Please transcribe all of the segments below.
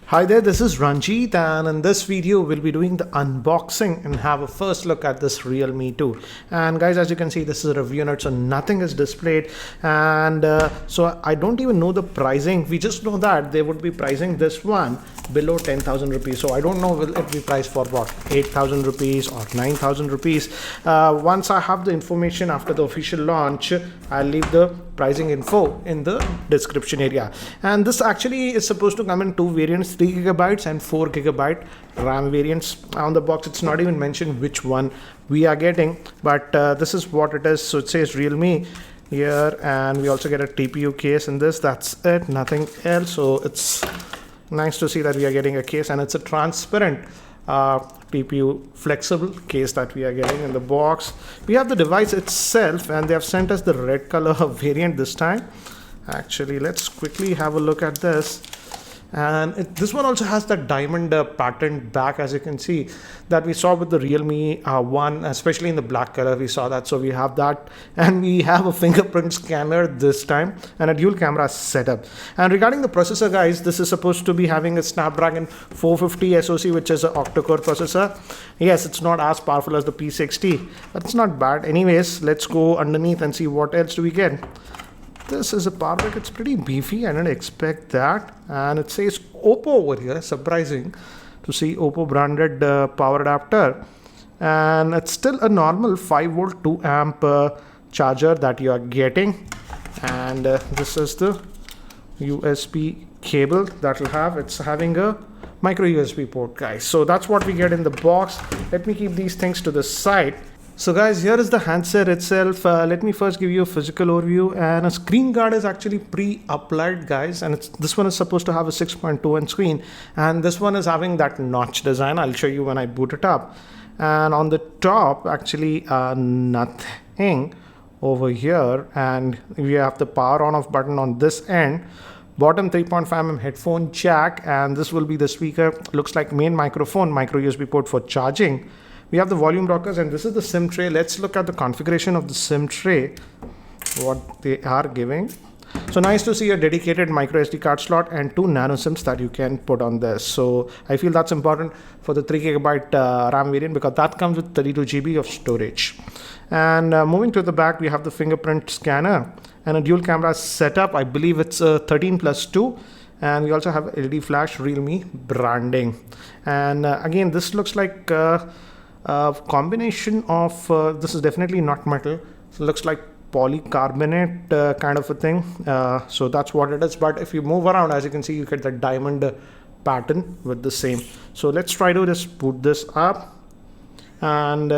Hi there, this is Ranjit, and in this video we'll be doing the unboxing and have a first look at this Realme 2. And guys, as you can see, this is a review note, so nothing is displayed, and so I don't even know the pricing. We just know that they would be pricing this one below 10,000 rupees. So I don't know will it be priced for what, 8,000 rupees or 9,000 rupees. Once I have the information after the official launch, I'll leave the pricing info in the description area. And this actually is supposed to come in two variants, 3GB and 4GB RAM variants. On the box it's not even mentioned which one we are getting, but this is what it is. So it says Realme here, and we also get a TPU case in this. That's it, nothing else. So it's nice to see that we are getting a case, and it's a transparent TPU flexible case that we are getting in the box. We have the device itself, and they have sent us the red color variant this time. Actually, let's quickly have a look at this. And this one also has that diamond pattern back, as you can see, that we saw with the Realme 1, especially in the black color. We saw that, so we have that, and we have a fingerprint scanner this time and a dual camera setup. And regarding the processor, guys, this is supposed to be having a Snapdragon 450 SoC, which is an octa-core processor. Yes, it's not as powerful as the P60, but it's not bad. Anyways, let's go underneath and see what else do we get. This is a power brick. It's pretty beefy. I didn't expect that. And it says Oppo over here. Surprising to see Oppo branded power adapter. And it's still a normal 5V 2A charger that you are getting. And this is the USB cable that will have. It's having a micro USB port, guys. So that's what we get in the box. Let me keep these things to the side. So guys, here is the handset itself. Let me first give you a physical overview, and a screen guard is actually pre-applied, guys, and this one is supposed to have a 6.2-inch screen, and this one is having that notch design. I'll show you when I boot it up. And on the top, actually nothing over here, and we have the power on off button on this end. Bottom 3.5mm headphone jack, and this will be the speaker. Looks like main microphone, micro USB port for charging. We have the volume rockers, and this is the SIM tray. Let's look at the configuration of the SIM tray, what they are giving. So nice to see a dedicated micro SD card slot and 2 nano SIMs that you can put on this. So I feel that's important for the 3GB RAM variant, because that comes with 32GB of storage. And moving to the back, we have the fingerprint scanner and a dual camera setup. I believe it's a 13+2. And we also have LED flash Realme branding. And again, this looks like combination of this is definitely not metal, so it looks like polycarbonate kind of a thing. So that's what it is. But if you move around, as you can see, you get the diamond pattern with the same. So let's try to just boot this up, and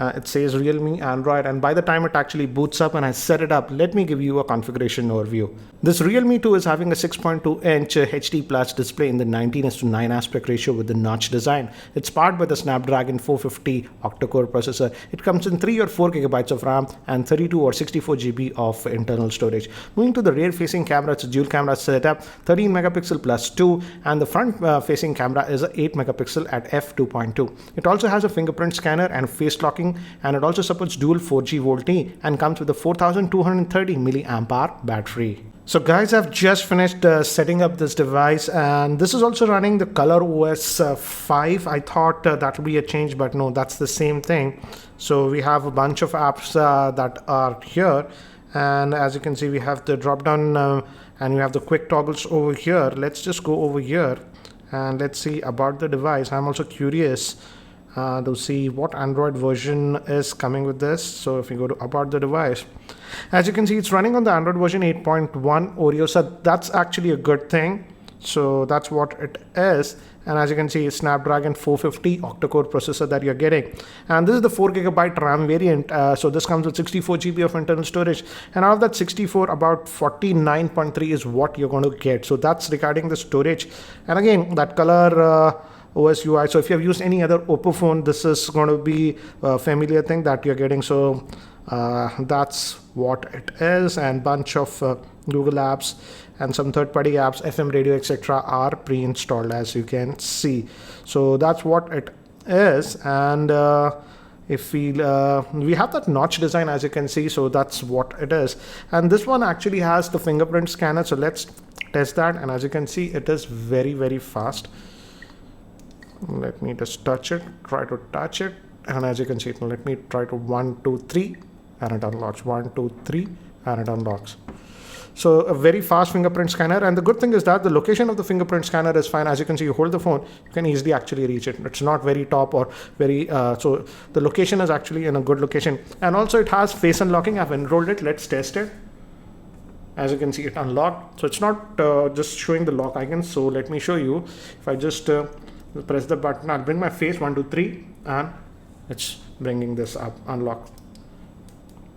it says Realme Android, and by the time it actually boots up and I set it up, let me give you a configuration overview. This Realme 2 is having a 6.2-inch HD Plus display in the 19:9 aspect ratio with the notch design. It's powered by the Snapdragon 450 octa-core processor. It comes in 3 or 4GB of RAM and 32 or 64GB of internal storage. Moving to the rear-facing camera, it's a dual camera setup, 13 megapixel plus 2, and the front-facing camera is a 8 megapixel at f2.2. It also has a fingerprint scanner and face locking, and it also supports dual 4G VoLTE and comes with a 4230 mAh battery. So guys, I've just finished setting up this device, and this is also running the ColorOS 5. I thought that would be a change, but no, that's the same thing. So we have a bunch of apps that are here, and as you can see, we have the drop down and we have the quick toggles over here. Let's just go over here and let's see about the device. I'm also curious to see what Android version is coming with this. So if you go to about the device, as you can see, it's running on the Android version 8.1 Oreo. So that's actually a good thing. So that's what it is. And as you can see, Snapdragon 450 octa-core processor that you're getting. And this is the 4GB RAM variant. So this comes with 64GB of internal storage. And out of that 64, about 49.3 is what you're going to get. So that's regarding the storage. And again, that color OS UI. So if you have used any other Oppo phone, this is going to be a familiar thing that you're getting. So that's what it is, and bunch of Google apps and some third-party apps, FM radio, etc. are pre-installed, as you can see. So that's what it is. And if we have that notch design, as you can see, so that's what it is. And this one actually has the fingerprint scanner. So let's test that, and as you can see, it is very, very fast. Let me just touch it, try to touch it, and as you can see, let me try to 1 2 3 and it unlocks. 1 2 3 and it unlocks. So a very fast fingerprint scanner, and the good thing is that the location of the fingerprint scanner is fine. As you can see, you hold the phone, you can easily actually reach it. It's not very top or very so the location is actually in a good location, and also it has face unlocking. I've enrolled it. Let's test it. As you can see, it unlocked, so it's not just showing the lock icon. So let me show you. If I just press the button, I'll bring my face 1 2 3 and it's bringing this up, unlock,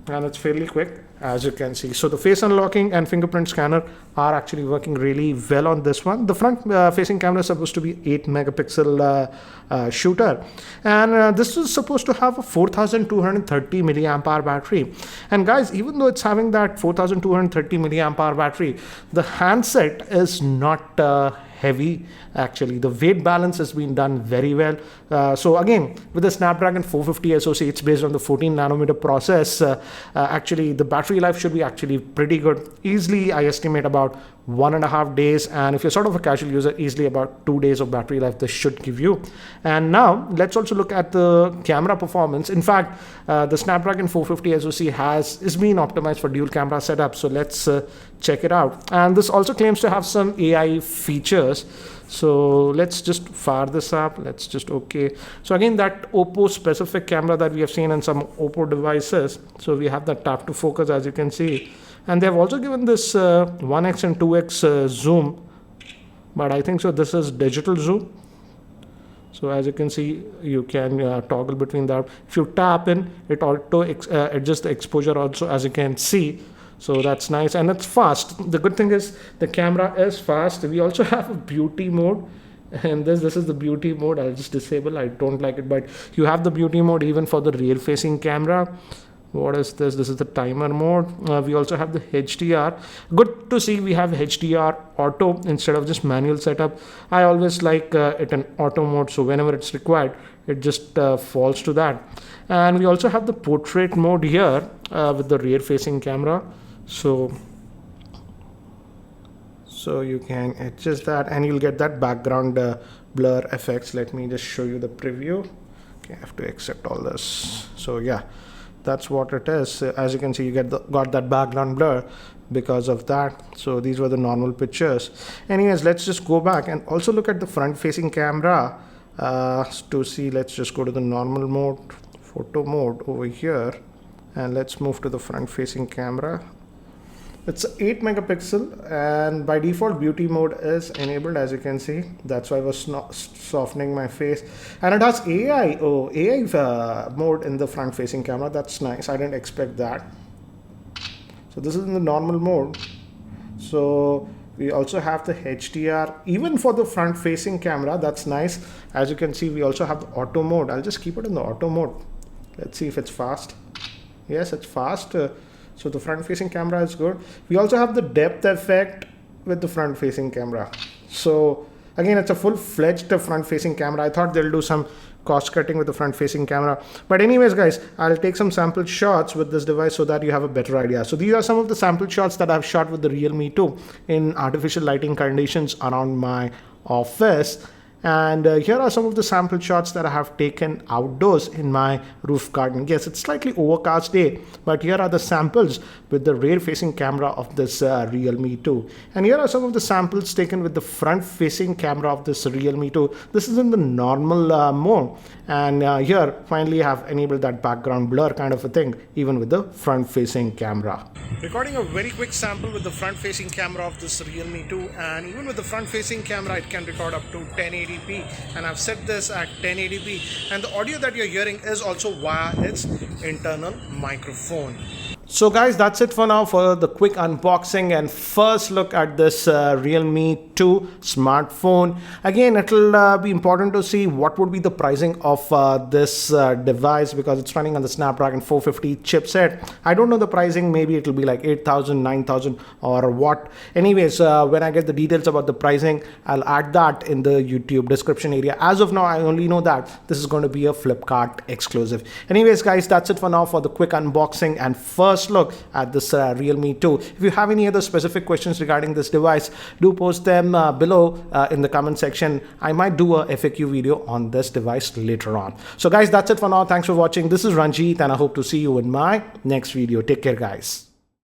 and it's fairly quick, as you can see. So the face unlocking and fingerprint scanner are actually working really well on this one. The front facing camera is supposed to be 8 megapixel shooter, and this is supposed to have a 4230 milliamp hour battery. And guys, even though it's having that 4230 milliamp hour battery, the handset is not heavy. Actually, the weight balance has been done very well. So again, with the Snapdragon 450 SoC, it's based on the 14 nanometer process. Actually, the battery life should be actually pretty good. Easily, I estimate about 1.5 days, and if you're sort of a casual user, easily about 2 days of battery life this should give you. And now let's also look at the camera performance. In fact, the Snapdragon 450 SoC is being optimized for dual camera setup. So let's check it out. And this also claims to have some AI features. So let's just fire this up. Let's just okay. So again, that Oppo specific camera that we have seen in some Oppo devices. So we have that tap to focus, as you can see, and they have also given this 1x and 2x zoom, but I think so this is digital zoom. So as you can see, you can toggle between that. If you tap in, it auto adjusts the exposure also, as you can see. So that's nice, and it's fast. The good thing is the camera is fast. We also have a beauty mode, and this is the beauty mode. I'll just disable. I don't like it, but you have the beauty mode even for the rear facing camera. What is this? This is the timer mode. We also have the HDR. Good to see we have HDR auto instead of just manual setup. I always like it in auto mode, so whenever it's required, it just falls to that. And we also have the portrait mode here with the rear facing camera. So you can adjust that, and you'll get that background blur effects. Let me just show you the preview. Okay, I have to accept all this. So yeah, that's what it is. As you can see, you got that background blur because of that. So these were the normal pictures. Anyways, let's just go back and also look at the front facing camera to see. Let's just go to the normal mode, photo mode over here, and let's move to the front facing camera. It's 8 megapixel, and by default beauty mode is enabled, as you can see. That's why I was softening my face, and it has AI mode in the front facing camera. That's nice. I didn't expect that. So this is in the normal mode. So we also have the HDR even for the front facing camera. That's nice. As you can see, we also have the auto mode. I'll just keep it in the auto mode. Let's see if it's fast. Yes, it's fast. So the front facing camera is good. We also have the depth effect with the front facing camera. So again, it's a full-fledged front facing camera. I thought they'll do some cost cutting with the front facing camera. But anyways, guys, I'll take some sample shots with this device so that you have a better idea. So these are some of the sample shots that I've shot with the Realme 2 in artificial lighting conditions around my office. And here are some of the sample shots that I have taken outdoors in my roof garden. Yes, it's slightly overcast day, but here are the samples with the rear facing camera of this Realme 2. And here are some of the samples taken with the front facing camera of this Realme 2. This is in the normal mode. And here finally I have enabled that background blur kind of a thing, even with the front facing camera. Recording a very quick sample with the front facing camera of this Realme 2, and even with the front facing camera it can record up to 1080p, and I've set this at 1080p, and the audio that you're hearing is also via its internal microphone. So guys, that's it for now for the quick unboxing and first look at this Realme 2 smartphone. Again, it'll be important to see what would be the pricing of this device, because it's running on the Snapdragon 450 chipset. I don't know the pricing. Maybe it'll be like 8,000, 9,000 or what. Anyways, when I get the details about the pricing, I'll add that in the YouTube description area. As of now, I only know that this is going to be a Flipkart exclusive. Anyways, guys, that's it for now for the quick unboxing and first first look at this Realme 2. If you have any other specific questions regarding this device, do post them below in the comment section. I might do a FAQ video on this device later on. So guys, that's it for now. Thanks for watching. This is Ranjit and I hope to see you in my next video. Take care, guys.